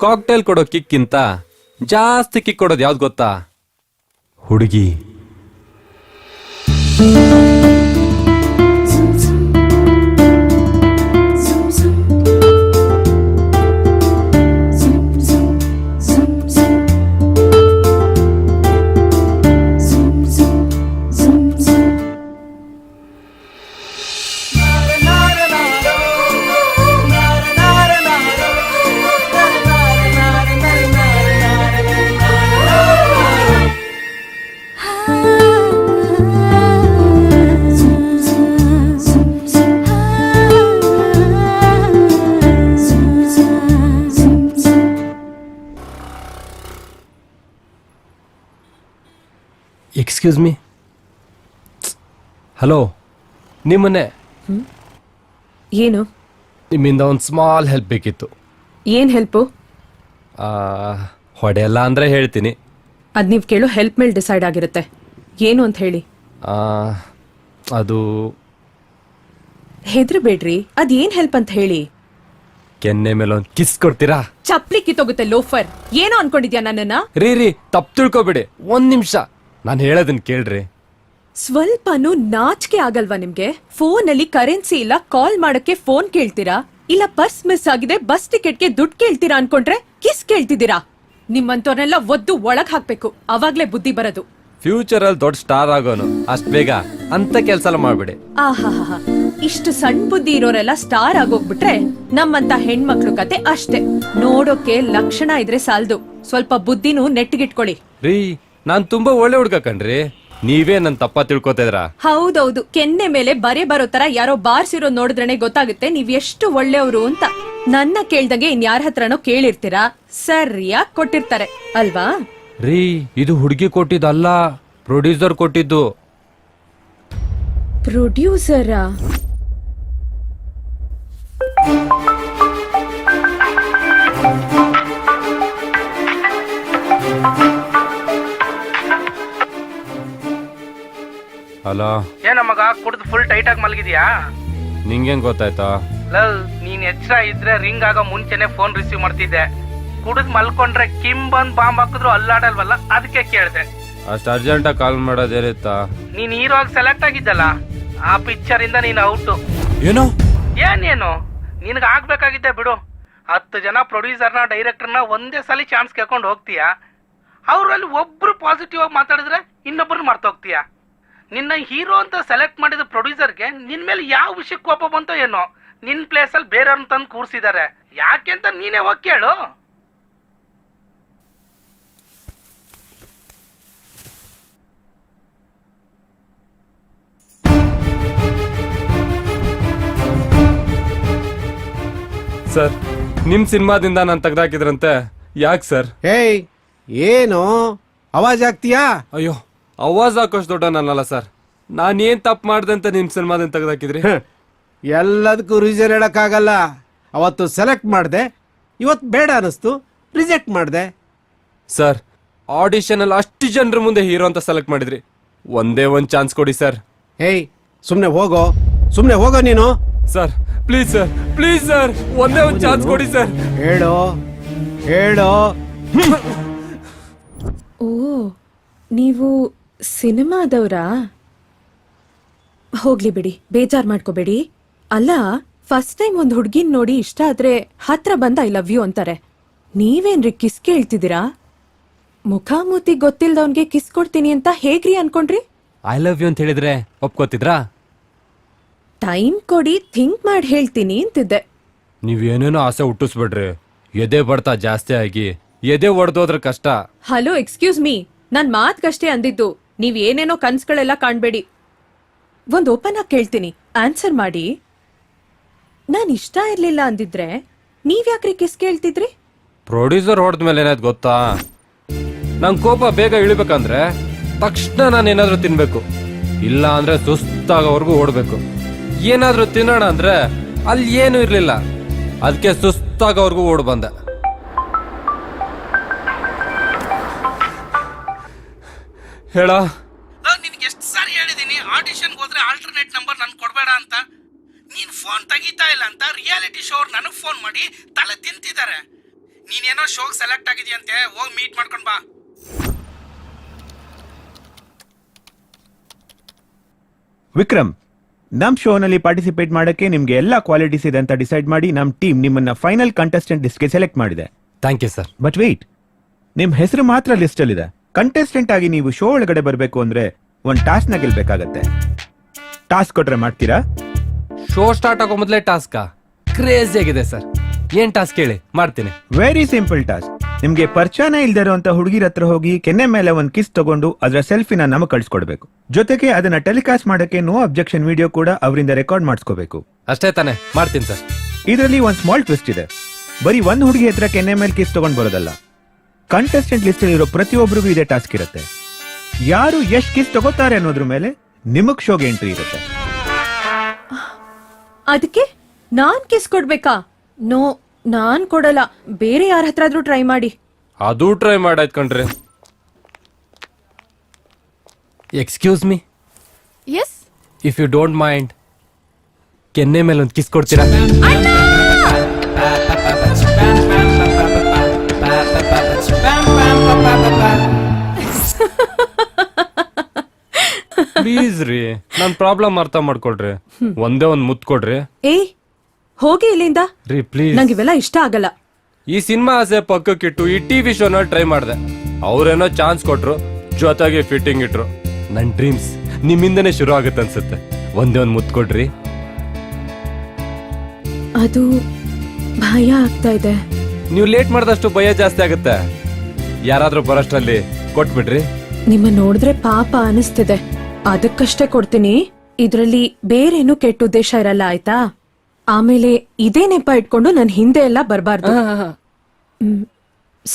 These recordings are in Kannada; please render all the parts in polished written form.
ಕಾಕ್ಟೇಲ್ ಕೊಡೋ ಕಿಕ್ಕಿಂತ ಜಾಸ್ತಿ ಕಿಕ್ ಕೊಡೋದು ಯಾವ್ದು ಗೊತ್ತಾ? ಹುಡುಗಿ. Excuse me. ಹಲೋ, ನಿಮ್ಮನ್ನೇ. ಏನು? ನಿಮ್ಮಿಂದ ಒಂದು ಸ್ಮಾಲ್ ಹೆಲ್ಪ್ ಬೇಕಿತ್ತು. ಏನ್ ಹೆಲ್ಪು? ಹೊಡೆಯಲ್ಲ ಅಂದ್ರೆ ಹೇಳ್ತೀನಿ. ಅದ್ ನೀವ್ ಕೇಳೋ ಹೆಲ್ಪ್ ಮೇಲೆ ಡಿಸೈಡ್ ಆಗಿರುತ್ತೆ. ಏನು ಅಂತ ಹೇಳಿ. ಅದು ಹೆದ್ರಬೇಡ್ರಿ, ಅದೇನ್ ಹೆಲ್ಪ್ ಅಂತ ಹೇಳಿ. ಕೆನ್ನೆ ಮೇಲೆ ಒಂದು ಕಿಸ್ ಕೊಡ್ತೀರಾ? ಚಪ್ಲಿ ಕಿತ್ತೋಗುತ್ತೆ ಲೋಫರ್. ಏನೋ ಅನ್ಕೊಂಡಿದ್ಯಾ ನನ್ನನ್ನ? ರೀ ತಪ್ಪು ತಿಳ್ಕೊಬೇಡಿ, ಒಂದ್ ನಿಮಿಷ ನಾನು ಹೇಳೋದನ್ನ ಕೇಳ್ರಿ. ಸ್ವಲ್ಪನೂ ನಾಚಿಕೆ ಆಗಲ್ವಾ ನಿಮ್ಗೆ? ಫೋನ್ ಅಲ್ಲಿ ಕರೆನ್ಸಿ ಇಲ್ಲ, ಕಾಲ್ ಮಾಡಕ್ಕೆ ಫೋನ್ ಕೇಳ್ತೀರಾ? ಇಲ್ಲ ಪರ್ಸ್ ಮಿಸ್ ಆಗಿದೆ, ಬಸ್ ಟಿಕೆಟ್ಗೆ ದುಡ್ಡು ಕೇಳ್ತೀರಾ ಅನ್ಕೊಂಡ್ರೆ ಕಿಸ್ ಕೇಳ್ತಿದ್ದೀರಾ? ನಿಮ್ಮಂತವ್ರನ್ನೆಲ್ಲ ಒದ್ದು ಒಳಗ್ ಹಾಕ್ಬೇಕು, ಅವಾಗ್ಲೇ ಬುದ್ಧಿ ಬರೋದು. ಫ್ಯೂಚರ್ ಅಲ್ಲಿ ದೊಡ್ಡ ಸ್ಟಾರ್ ಆಗೋನು ಅಷ್ಟ್ ಬೇಗ ಅಂತ ಕೆಲ್ಸ ಎಲ್ಲ ಮಾಡ್ಬೇಡಿ. ಆಹಾ, ಇಷ್ಟು ಸಣ್ಣ ಬುದ್ಧಿ ಇರೋರೆಲ್ಲ ಸ್ಟಾರ್ ಆಗೋಗ್ಬಿಟ್ರೆ ನಮ್ಮಂತ ಹೆಣ್ಮಕ್ಳು ಕತೆ ಅಷ್ಟೇ. ನೋಡೋಕೆ ಲಕ್ಷಣ ಇದ್ರೆ ಸಾಲ್ದು, ಸ್ವಲ್ಪ ಬುದ್ಧಿನೂ ನೆಟ್ಟಿಗಿಟ್ಕೊಳ್ಳಿ. ರೀ, ನಾನ್ ತುಂಬಾ ಒಳ್ಳೆ ಹುಡ್ಗ ಕಣ್ರಿ, ನೀವೇ ನನ್ ತಪ್ಪ ತಿಳ್ಕೊತಿದ್ರ. ಹೌದೌದು, ಕೆನ್ನೆ ಮೇಲೆ ಬರೆ ಬರೋ ತರ ಯಾರೋ ಬಾರ್ಸಿರೋ ನೋಡಿದ್ರೇನೆ ಗೊತ್ತಾಗುತ್ತೆ ನೀವ್ ಎಷ್ಟು ಒಳ್ಳೆಯವರು ಅಂತ. ನನ್ನ ಕೇಳ್ದಂಗೆ ಇನ್ಯಾರ ಹತ್ರನೋ ಕೇಳಿರ್ತೀರಾ, ಸರಿಯಾಗಿ ಕೊಟ್ಟಿರ್ತಾರೆ ಅಲ್ವಾ? ರೀ, ಇದು ಹುಡುಗಿ ಕೊಟ್ಟಿದ್ದಲ್ಲ, ಪ್ರೊಡ್ಯೂಸರ್ ಕೊಟ್ಟಿದ್ದು. ಪ್ರೊಡ್ಯೂಸರಾ? ಹಲೋ. ಏನ ಮಗ, ಕುಡ್ದು ಫುಲ್ ಟೈಟ್ ಆಗಿ ಮಲಗಿದ್ಯಾ? ನಿಂಗೇನ್ ಗೊತ್ತಾಯ್ತಾ? ಲವ್, ನೀನ್ ಎಚ್ಚರ ಇದ್ರೆ ರಿಂಗ್ ಆಗೋ ಮುಂಚೆನೆ ಫೋನ್ ರಿಸೀವ್ ಮಾಡ್ತಿದ್ದೆ. ಕುಡಿದ್ ಮಲ್ಕೊಂಡ್ರೆ ಕಿಮ್ ಬಂದ್ ಬಾಂಬ್ ಹಾಕಿದ್ರು ಅಲ್ಲಾಡಲ್ವಲ್ಲ, ಅದಕ್ಕೆ ಕೇಳ್ದೆ. ಅಷ್ಟು ಅರ್ಜೆಂಟ್ ಆಗಿ ಕಾಲ್ ಮಾಡೋದೇನಿತ್ತಾ? ನೀನ್ ಹೀರೋ ಆಗಿ ಸೆಲೆಕ್ಟ್ ಆಗಿದ್ದಲ್ಲ, ಆ ಪಿಕ್ಚರ್ ಇಂದ ನೀನ್ ಔಟ್. ಏನು? ಏನೇನು ನಿನ್ಗ ಆಗ್ಬೇಕಾಗಿದ್ದೆ ಬಿಡು. 10 ಜನ ಪ್ರೊಡ್ಯೂಸರ್ನ ಡೈರೆಕ್ಟರ್ನ ಒಂದೇ ಸಲ ಚಾನ್ಸ್ ಕೇಳ್ಕೊಂಡು ಹೋಗ್ತೀಯಾ. ಅವ್ರಲ್ಲಿ ಒಬ್ರು ಪಾಸಿಟಿವ್ ಆಗಿ ಮಾತಾಡಿದ್ರೆ ಇನ್ನೊಬ್ರು ಮರ್ತೋಗ್ತೀಯಾ. ನಿನ್ನ ಹೀರೋ ಅಂತ ಸೆಲೆಕ್ಟ್ ಮಾಡಿದ ಪ್ರೊಡ್ಯೂಸರ್ಗೆ ನಿನ್ ಮೇಲೆ ಯಾವ ವಿಷಯಕ್ಕೆ ಕೋಪ ಬಂತೋ ಏನೋ, ನಿನ್ ಪ್ಲೇಸ್ ಅಲ್ಲಿ ಬೇರೆಯವ್ರನ್ನ ತಂದು ಕೂರ್ಸಿದ್ದಾರೆ. ಯಾಕೆ ಅಂತ ನೀನೇ ಹೋಗಿ ಕೇಳು. ಸರ್, ನಿಮ್ ಸಿನಿಮಾದಿಂದ ನಾನು ತೆಗ್ದಾಕಿದ್ರಂತೆ, ಯಾಕೆ ಸರ್? ಹೇಯ್, ಏನು ಅವಾಜ್ ಆಗ್ತೀಯಾ? ಅಯ್ಯೋ, ಅವಾಜ್ ಹಾಕೋಷ್ಟು ದೊಡ್ಡ ನನ್ನಲ್ಲ ಸರ್. ನಾನೇನ್ ತಪ್ಪು ಮಾಡ್ದೆ ಅಂತ ನಿಮ್ ಸಿನಿಮಾದಿಂದ ತೆಗ್ದಾಕಿದ್ರಿ? ಎಲ್ಲದಕ್ಕೂ ರೀಸನ್ ಹೇಳಕ್ಕಾಗಲ್ಲ. ಅವತ್ತು ಸೆಲೆಕ್ಟ್ ಮಾಡಿದೆ, ಇವತ್ತು ಬೇಡ ಅನಿಸ್ತು, ರಿಜೆಕ್ಟ್ ಮಾಡಿದೆ. ಸರ್, ಆಡಿಷನ್ ಅಲ್ಲಿ ಅಷ್ಟು ಜನರ ಮುಂದೆ ಹೀರೋ ಅಂತ ಸೆಲೆಕ್ಟ್ ಮಾಡಿದ್ರಿ, ಒಂದೇ ಒಂದ್ ಚಾನ್ಸ್ ಕೊಡಿ ಸರ್. ಹೇಯ್, ಸುಮ್ನೆ ಹೋಗೋ ನೀನು. Sir please sir, please sir, ಒಂದೇ ಒಂದ್ ಚಾನ್ಸ್ ಕೊಡಿ ಸರ್. ಹೇಳೋ. ಓ, ನೀವು ಸಿನಿಮಾದವ್ರಾ? ಹೋಗ್ಲಿ ಬಿಡಿ, ಬೇಜಾರ್ ಮಾಡ್ಕೋಬೇಡಿ. ಅಲ್ಲ, ಫಸ್ಟ್ ಟೈಮ್ ಒಂದ್ ಹುಡ್ಗಿನ್ ನೋಡಿ ಇಷ್ಟ ಆದ್ರೆ ಹತ್ರ ಬಂದ ಐ ಲವ್ ಯು ಅಂತಾರೆ. ನೀವೇನ್ರಿ ಕಿಸ್ ಕೇಳ್ತಿದ್ದೀರಾ? ಮುಖಾಮೂತಿ ಗೊತ್ತಿಲ್ದವನ್ಗೆ ಕಿಸ್ ಕೊಡ್ತೀನಿ ಅಂತ ಹೇಗ್ರಿ ಅನ್ಕೊಂಡ್ರಿ? ಐ ಲವ್ ಯು ಅಂತ ಹೇಳಿದ್ರೆ ಒಪ್ಕೋತಿದ್ರಾ? ಟೈಮ್ ಕೊಡಿ, ಥಿಂಕ್ ಮಾಡಿ ಹೇಳ್ತೀನಿ ಅಂತಿದ್ದೆ. ನೀವೇನೇನೋ ಆಸೆ ಹುಟ್ಟಿಸ್ಬಿಡ್ರಿ, ಎದೆ ಬಡ್ತಾ ಜಾಸ್ತಿ ಆಗಿ ಎದೆ ಒಡೆದೋದ್ರ ಕಷ್ಟ. ಹಲೋ, ಎಕ್ಸ್ಕ್ಯೂಸ್ ಮೀ, ನಾನ್ ಮಾತ್ಗಷ್ಟೇ ಅಂದಿದ್ದು, ನೀವ್ ಏನೇನೋ ಕನ್ಸ್ಗಳೆಲ್ಲ ಕಾಣ್ಬೇಡಿ. ಒಂದ್ ಓಪನ್ ಆಗಿ ಕೇಳ್ತೀನಿ, ಆನ್ಸರ್ ಮಾಡಿ. ನಾನ್ ಇಷ್ಟ ಇರ್ಲಿಲ್ಲ ಅಂದಿದ್ರೆ ನೀವ್ಯಾಕ್ರಿ ಕಿಸ್ ಕೇಳ್ತಿದ್ರಿ? ಪ್ರೊಡ್ಯೂಸರ್ ಹೊಡೆದ್ಮೇಲೆ ಏನಾಯ್ತು ಗೊತ್ತಾ? ನಂಗೆ ಕೋಪ ಬೇಗ ಇಳಿಬೇಕಂದ್ರೆ ತಕ್ಷಣ ನಾನು ಏನಾದ್ರೂ ತಿನ್ಬೇಕು, ಇಲ್ಲ ಅಂದ್ರೆ ಸುಸ್ತಾಗೋವರೆಗೂ ಓಡ್ಬೇಕು. ಏನಾದ್ರೂ ತಿನ್ನೋಣ ಅಂದ್ರೆ ಅಲ್ಲಿ ಏನು ಇರ್ಲಿಲ್ಲ, ಅದಕ್ಕೆ ಸುಸ್ತಾಗೋವರೆಗೂ ಓಡ್ ಬಂದೆ. ಹೇಳ, ನಿನ್ಗೆ ಎಷ್ಟು ಸಾರಿ ಹೇಳಿದೀನಿ ಆಡಿಷನ್ಗೆ ಹೋದ್ರೆ ಆಲ್ಟರ್ನೇಟ್ ನಂಬರ್ ನನ್ ಕೊಡ್ಬೇಡ ಅಂತ. ನೀನ್ ಫೋನ್ ತೆಗಿತಾ ಇಲ್ಲ ಅಂತ ರಿಯಾಲಿಟಿ ಶೋ ನನಗ್ ಫೋನ್ ಮಾಡಿ ತಲೆ ತಿಂತಿದ್ದಾರೆ. ನೀನೇನೋ ಶೋಗ್ ಸೆಲೆಕ್ಟ್ ಆಗಿದೆಯಂತೆ, ಹೋಗಿ ಮೀಟ್ ಮಾಡ್ಕೊಂಡ್ ಬಾ. ವಿಕ್ರಮ್, ನಮ್ ಶೋನಲ್ಲಿ ಪಾರ್ಟಿಸಿಪೇಟ್ ಮಾಡಕ್ಕೆ ನಿಮ್ಗೆ ಎಲ್ಲಾ ಕ್ವಾಲಿಟೀಸ್ ಇದೆ ಅಂತ ಡಿಸೈಡ್ ಮಾಡಿ ನಮ್ ಟೀಮ್ ನಿಮ್ಮನ್ನ ಫೈನಲ್ ಕಂಟೆಸ್ಟೆಂಟ್ ಲಿಸ್ಟ್ಗೆ ಸೆಲೆಕ್ಟ್ ಮಾಡಿದೆ. Thank you sir. But wait, ನಿಮ್ ಹೆಸರು ಮಾತ್ರ ಲಿಸ್ಟ್ ಅಲ್ಲಿ ಇದೆ. ಕಂಟೆಸ್ಟೆಂಟ್ ಆಗಿ ನೀವು ಶೋ ಒಳಗಡೆ ಬರಬೇಕು ಅಂದ್ರೆ ಒಂದ್ ಟಾಸ್ಕ್ ನ ಗೆಲ್ಬೇಕಾಗತ್ತೆ. ಟಾಸ್ಕ್ ಕೊಟ್ರೆ ಮಾಡ್ತೀರಾ? ಶೋ ಸ್ಟಾರ್ಟ್ ಆಗೋ ಮೊದಲೇ ಟಾಸ್ಕಾ? ಕ್ರೇಜಿ ಆಗಿದೆ ಸರ್. ಏನ್ ಟಾಸ್ಕ್ ಹೇಳಿ, ಮಾಡ್ತೀನಿ. Very simple task. ನಿಮ್ಗೆ ಪರಿಚಯನೇ ಇಲ್ದೇ ಇರುವಂತ ಹುಡುಗಿರ ಹತ್ರ ಹೋಗಿ ಕೆನ್ನೆ ಮೇಲೆ ಒಂದ್ ಕಿಸ್ ತಗೊಂಡು ಅದರ ಸೆಲ್ಫಿನ ನಮಗ್ ಕಳ್ಸಿಕೊಡ್ಬೇಕು. ಜೊತೆಗೆ ಅದನ್ನ ಟೆಲಿಕಾಸ್ಟ್ ಮಾಡಕ್ಕೆ ನೋ ಅಬ್ಜೆಕ್ಷನ್ ವಿಡಿಯೋ ಕೂಡ ಅವರಿಂದ ರೆಕಾರ್ಡ್ ಮಾಡಿಸ್ಕೋಬೇಕು. ಅಷ್ಟೇ ತಾನೆ, ಮಾಡ್ತೀನಿ ಸರ್. ಇದರಲ್ಲಿ ಒಂದ್ ಸ್ಮಾಲ್ ಟ್ವಿಸ್ಟ್ ಇದೆ. ಬರೀ ಒಂದ್ ಹುಡುಗಿ ಹತ್ರ ಕೆನ್ನೆ ಮೇಲೆ ಕಿಸ್ ತಗೊಂಡ್ ಬರೋದಲ್ಲ, ಕಂಟೆಸ್ಟೆಂಟ್ ಲಿಸ್ಟ್ ಇರೋ ಪ್ರತಿಯೊಬ್ಬರಿಗೂ ಇದೇ ಟಾಸ್ಕ್ ಇರುತ್ತೆ. ಯಾರು ಎಷ್ಟ್ ಕಿಸ್ ತಗೋತಾರೆ ಅನ್ನೋದ್ರ ಮೇಲೆ ನಿಮಗ್ ಶೋಗೆ ಎಂಟ್ರಿ ಇರುತ್ತೆ. ಅದಕ್ಕೆ ನಾನ್ ಕಿಸ್ ಕೊಡ್ಬೇಕಾ? ನೋ, ನಾನ್ ಕೊಡಲ್ಲ. ಬೇರೆ ಯಾರ ಹತ್ರ ಆದ್ರೂ ಟ್ರೈ ಮಾಡಿ. ಅದು ಟ್ರೈ ಮಾಡಾಯ್ತು ಕಣ್ರಿ. Excuse me, yes. If you don't mind, ಕೆನ್ನೆ ಮೇಲೆ ಒಂದು ಕಿಸ್ ಕೊಡ್ತೀರಾ? ಪ್ಲೀಸ್ ರೀ, ನನ್ ಪ್ರಾಬ್ಲಮ್ ಅರ್ಥ ಮಾಡ್ಕೊಳ್ರಿ. ಒಂದೇ ಒಂದ್ ಮುತ್ ಕೊಡ್ರಿ. ಏಯ್, ಹೋಗಿ ಇಲ್ಲಿಂದ. ರೀ ಪ್ಲೀಸ್. ನಂಗೆ ಇವೆಲ್ಲ ಇಷ್ಟ ಆಗಲ್ಲ. ಈ ಸಿನಿಮಾ ಆಸೆ ಪಕ್ಕಕ್ಕಿಟ್ಟು ಈ ಟಿವಿ ಶೋನಲ್ಲಿ ಟ್ರೈ ಮಾಡಿದೆ. ಅವ್ರೇನೋ ಚಾನ್ಸ್ ಕೊಟ್ರು, ಜೊತೆಗೆ ಫಿಟ್ಟಿಂಗ್ ಇಟ್ರು. ನನ್ ಡ್ರೀಮ್ಸ್ ನಿಮ್ಮಿಂದನೇ ಶುರು ಆಗುತ್ತೆ ಅನ್ಸುತ್ತೆ. ಒಂದೇ ಒಂದ್ ಮುತ್ ಕೊಡ್ರಿ. ಅದು ಭಯ ಆಗ್ತಾ ಇದೆ. ನೀವು ಲೇಟ್ ಮಾಡಿದಷ್ಟು ಭಯ ಜಾಸ್ತಿ ಆಗುತ್ತೆ. ಯಾರಾದ್ರೂ ಬರೋಷ್ಟರಲ್ಲಿ ಕೊಟ್ಬಿಡ್ರಿ. ನಿಮ್ಮ ನೋಡಿದ್ರೆ ಪಾಪ ಅನಿಸ್ತಿದೆ, ಅದಕ್ಕಷ್ಟೇ ಕೊಡ್ತೀನಿ. ಇದ್ರಲ್ಲಿ ಬೇರೇನು ಕೆಟ್ಟ ಉದ್ದೇಶ ಇರಲ್ಲ, ಆಯ್ತಾ? ಆಮೇಲೆ ಇದೇ ನೆಪ ಇಟ್ಕೊಂಡು ನನ್ ಹಿಂದೆ ಎಲ್ಲ ಬರ್ಬಾರ್ದು.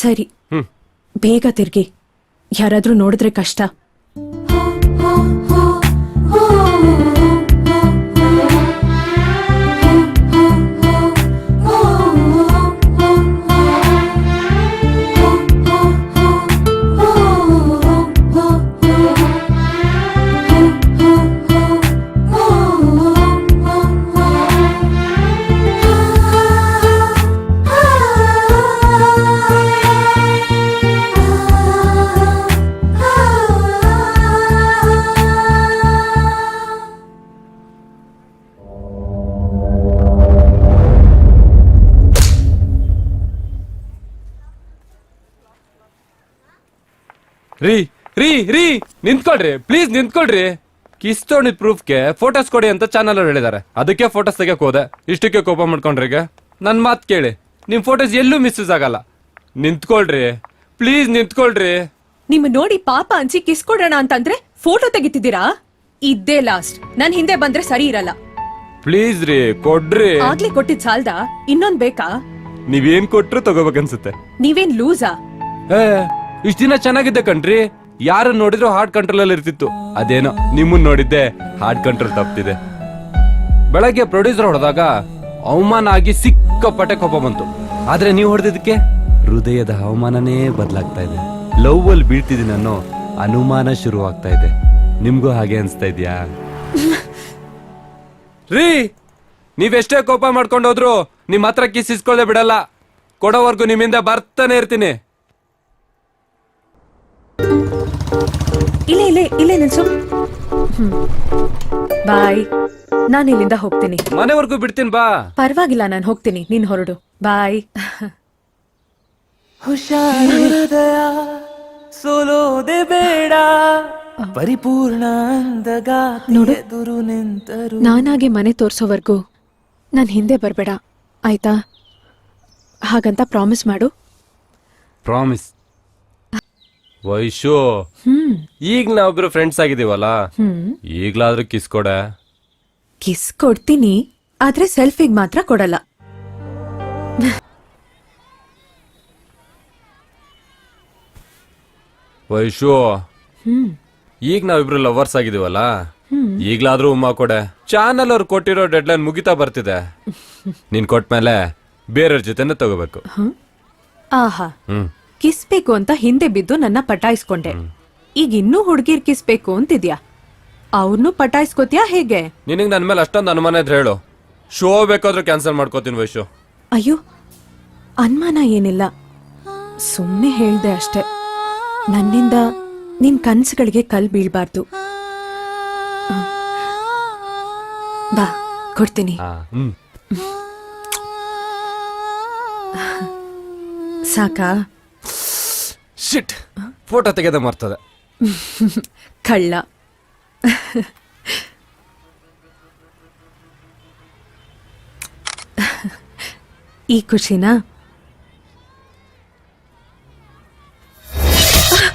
ಸರಿ, ಬೇಗ ತಿರ್ಗಿ. ಯಾರಾದ್ರೂ ನೋಡಿದ್ರೆ ಕಷ್ಟ. ರೀ ರೀ ರೀ ನಿಂತ್ಕೊಳ್ರಿ, ಪ್ಲೀಸ್ ನಿಂತ್ಕೊಳ್ರಿ. ಕಿಸ್ ತೊಗೊಂಡಿದ್ ಪ್ರೂಫ್ಗೆ ಫೋಟೋಸ್ ಕೊಡಿ ಅಂತ ಚಾನಲ್ ಅವ್ರು ಹೇಳಿದಾರೆ. ಅದಕ್ಕೆ ಫೋಟೋಸ್ ತೆಗಿಯಕ್ ಹೋದೆ. ಇಷ್ಟಕ್ಕೆ ಕೋಪ ಮಾಡ್ಕೊಂಡ್ರಿ. ಈಗ ನನ್ ಮಾತ್ ಕೇಳಿ, ನಿಮ್ ಫೋಟೋಸ್ ಎಲ್ಲೂ ಮಿಸ್ಯೂಸ್ ಆಗಲ್ಲ. ನಿಂತ್ಕೊಳ್ರಿ, ಪ್ಲೀಸ್ ನಿಂತ್ಕೊಳ್ರಿ. ನಿಮ್ಮ ನೋಡಿ ಪಾಪ ಅನ್ಸಿ ಕಿಸ್ ಕೊಡೋಣ ಅಂತಂದ್ರೆ ಫೋಟೋ ತೆಗಿತಿದ್ದೀರಾ? ಇದ್ದೇ ಲಾಸ್ಟ್. ನನ್ ಹಿಂದೆ ಬಂದ್ರೆ ಸರಿ ಇರಲ್ಲ. ಪ್ಲೀಸ್ ರೀ, ಕೊಡ್ರಿ. ಆಗ್ಲೇ ಕೊಟ್ಟಿದ್ ಸಾಲ್ದ? ಇನ್ನೊಂದ್ ಬೇಕಾ? ನೀವೇನ್ ಕೊಟ್ರು ತಗೋಬೇಕನ್ಸುತ್ತೆ. ನೀವೇನ್ ಲೂಸಾ? ಇಷ್ಟ ದಿನ ಚೆನ್ನಾಗಿದ್ದೆ ಕಣ್ರಿ. ಯಾರು ನೋಡಿದ್ರು ಹಾರ್ಟ್ ಕಂಟ್ರೋಲ್ ಅಲ್ಲಿ ಇರ್ತಿತ್ತು. ಅದೇನೋ ನಿಮ್ಮನ್ ನೋಡಿದ್ದೆ ಹಾರ್ಟ್ ಕಂಟ್ರೋಲ್ ತಪ್ಪಿದೆ. ಬೆಳಗ್ಗೆ ಪ್ರೊಡ್ಯೂಸರ್ ಹೊಡೆದಾಗ ಅವಮಾನ ಆಗಿ ಸಿಕ್ಕಾಪಟ್ಟೆ ಕೋಪ ಬಂತು. ಆದ್ರೆ ನೀವು ಹೊಡೆದಿದ್ದಕ್ಕೆ ಹೃದಯದ ಹವಾಮಾನನೇ ಬದಲಾಗ್ತಾ ಇದೆ. ಲವ್ ಅಲ್ಲಿ ಬೀಳ್ತಿದ್ದೀನಿ ಅನ್ನೋ ಅನುಮಾನ ಶುರು ಆಗ್ತಾ ಇದೆ. ನಿಮ್ಗೂ ಹಾಗೆ ಅನ್ಸ್ತಾ ಇದ್ಯಾ? ರೀ, ನೀವೆಷ್ಟೇ ಕೋಪ ಮಾಡ್ಕೊಂಡೋದ್ರು ನಿಮ್ ಹತ್ರ ಕಿಸ್ ಇಸ್ಕೊಳ್ಳದೆ ಬಿಡಲ್ಲ. ಕೊಡೋವರ್ಗು ನಿಮ್ಮಿಂದ ಬರ್ತಾನೆ ಇರ್ತೀನಿ. ಇಲ್ಲೇ ಇಲ್ಲೇ ಇಲ್ಲೇ ನಿಲ್ಸು. ಬಾಯ್. ನಾನು ಇಲ್ಲಿಂದ ಹೋಗ್ತೀನಿ. ಮನೆವರೆಗೂ ಬಿಡ್ತೀನಿ ಬಾ. ಪರವಾಗಿಲ್ಲ, ನಾನು ಹೋಗ್ತೀನಿ, ನೀನ್ ಹೊರಡು. ಬಾಯ್. ಹುಷಾರಿದಯ ಸೋಲೋದೆ ಬೇಡ, ಪರಿಪೂರ್ಣ ನೋಡು, ಎದುರು ನಿಂತರು. ನಾನಾಗೆ ಮನೆ ತೋರ್ಸೋವರ್ಗೂ ನನ್ ಹಿಂದೆ ಬರ್ಬೇಡ, ಆಯ್ತಾ? ಹಾಗಂತ ಪ್ರಾಮಿಸ್ ಮಾಡು. ಪ್ರಾಮಿಸ್. ವೈಶು, ಈಗ ನಾವಿಬ್ರು ಫ್ರೆಂಡ್ಸ್ ಆಗಿದೀವಲ್ಲ, ಈಗ್ಲಾದ್ರೂ ಕಿಸ್ ಕೊಡ. ಕಿಸ್ ಕೊಡ್ತೀನಿ, ಆದ್ರೆ ಸೆಲ್ಫಿಗ್ ಮಾತ್ರ ಕೊಡಲ್ಲ. ವೈಶು, ಈಗ ನಾವಿಬ್ರು ಲವರ್ಸ್ ಆಗಿದೀವಲ್ಲ, ಈಗ್ಲಾದ್ರೂ ಉಮ್ಮ ಕೊಡೆ. ಚಾನಲ್ ಅವ್ರು ಕೊಟ್ಟಿರೋ ಡೆಡ್ಲೈನ್ ಮುಗಿತಾ ಬರ್ತಿದೆ. ನೀನ್ ಕೊಟ್ಮೇಲೆ ಬೇರೆಯವ್ರ ಜೊತೆನೆ ತಗೋಬೇಕು. ಆಹಾ, ಕಿಸ್ ಬೇಕು ಅಂತ ಹಿಂದೆ ಬಿದ್ದು ನನ್ನ ಪಟಾಯಿಸ್ಕೊಂಡೆ. ಈಗ ಇನ್ನೂ ಹುಡ್ಗಿರ್ ಕಿಸ್ ಬೇಕು ಅಂತಿದ್ಯಾ? ಅವ್ರನ್ನೂ ಪಟಾಯಿಸ್ಕೋತ್ಯಾ ಹೇಗೆ? ನಿನಗ್ ನನ್ ಮೇಲೆ ಅಷ್ಟೊಂದು ಅನುಮಾನ ಇದ್ರೆ ಹೇಳು. ಶೋ ಬೇಕಾದ್ರೂ ಕ್ಯಾನ್ಸಲ್ ಮಾಡ್ಕೋತೀನಿ ವೈಶು. ಅಯ್ಯೋ, ಅನುಮಾನ ಏನಿಲ್ಲ, ಸುಮ್ಮನೆ ಹೇಳ್ದೆ ಅಷ್ಟೆ. ನನ್ನಿಂದ ನಿನ್ ಕನ್ಸುಗಳಿಗೆ ಕಲ್ ಬೀಳ್ಬಾರ್ದು. ಬಾ, ಕೊಡ್ತೀನಿ. ಸಾಕಾ? ಶಿಟ್, ಫೋಟೋ ತೆಗೆದ ಮರ್ತದೆ. ಕಳ್ಳ. ಈ ಖುಷಿನ